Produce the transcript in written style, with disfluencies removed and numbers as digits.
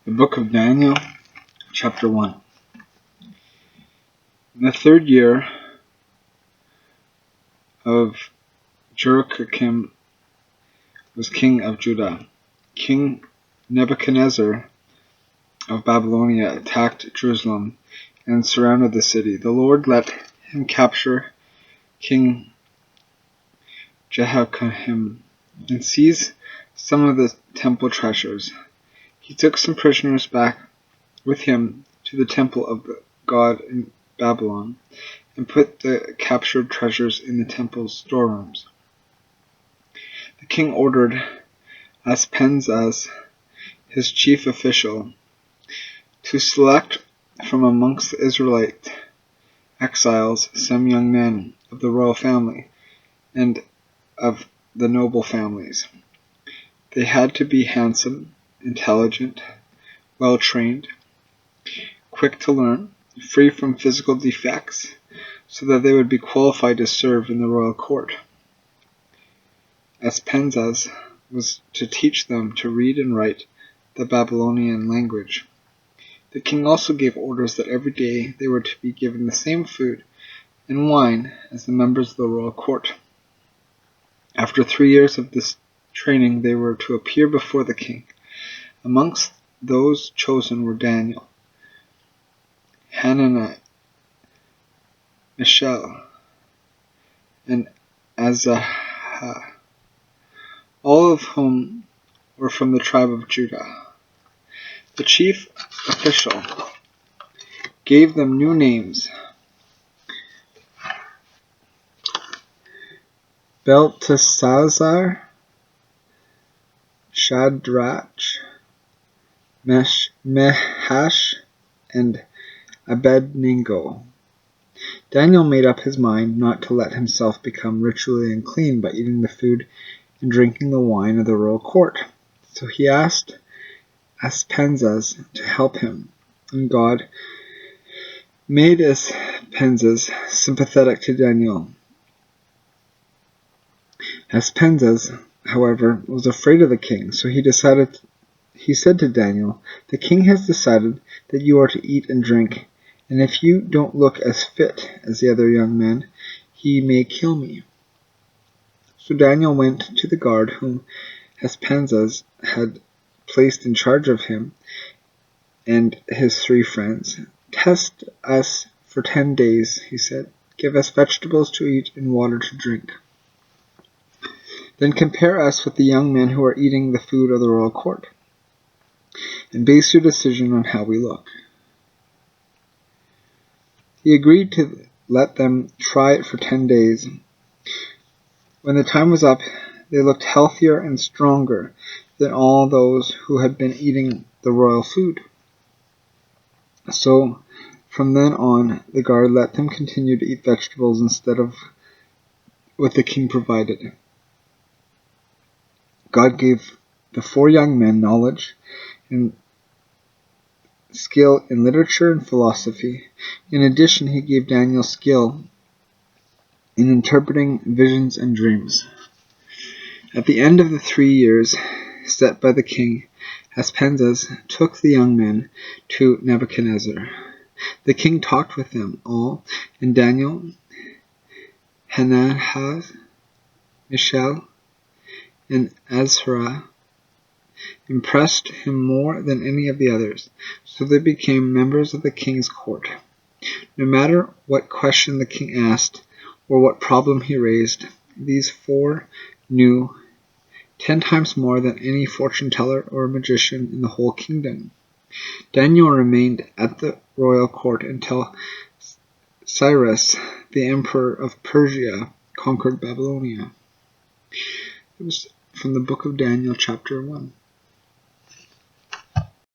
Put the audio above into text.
The Book of Daniel, Chapter 1. In the 3rd year of Jehoiakim was king of Judah, King Nebuchadnezzar of Babylonia attacked Jerusalem and surrounded the city. The Lord let him capture King Jehoiakim and seize some of the temple treasures. He took some prisoners back with him to the temple of the God in Babylon and put the captured treasures in the temple's storerooms. The king ordered Aspenaz, his chief official, to select from amongst the Israelite exiles some young men of the royal family and of the noble families. They had to be handsome, intelligent, well-trained, quick to learn, free from physical defects, so that they would be qualified to serve in the royal court. Aspenaz was to teach them to read and write the Babylonian language. The king also gave orders that every day they were to be given the same food and wine as the members of the royal court. After 3 years of this training, they were to appear before the king. Amongst those chosen were Daniel, Hananiah, Mishael, and Azariah, all of whom were from the tribe of Judah. The chief official gave them new names: Belteshazzar, Shadrach, Meshach, and Abednego. Daniel made up his mind not to let himself become ritually unclean by eating the food and drinking the wine of the royal court. So he asked Aspenaz to help him, and God made Aspenaz sympathetic to Daniel. Aspenaz, however, was afraid of the king, so he said to Daniel, "The king has decided that you are to eat and drink, and if you don't look as fit as the other young men, he may kill me." So Daniel went to the guard whom Aspenaz had placed in charge of him and his 3 friends. "Test us for 10 days, he said. "Give us vegetables to eat and water to drink. Then compare us with the young men who are eating the food of the royal court, and base your decision on how we look." He agreed to let them try it for 10 days. When the time was up, they looked healthier and stronger than all those who had been eating the royal food. So from then on, the guard let them continue to eat vegetables instead of what the king provided. God gave the 4 young men knowledge and skill in literature and philosophy. In addition, he gave Daniel skill in interpreting visions and dreams. At the end of the 3 years set by the king, Aspenaz took the young men to Nebuchadnezzar. The king talked with them all, and Daniel, Hananiah, Mishael, and Azariah impressed him more than any of the others, so they became members of the king's court. No matter what question the king asked or what problem he raised, these 4 knew 10 times more than any fortune-teller or magician in the whole kingdom. Daniel remained at the royal court until Cyrus, the emperor of Persia, conquered Babylonia. It was from the book of Daniel, chapter 1.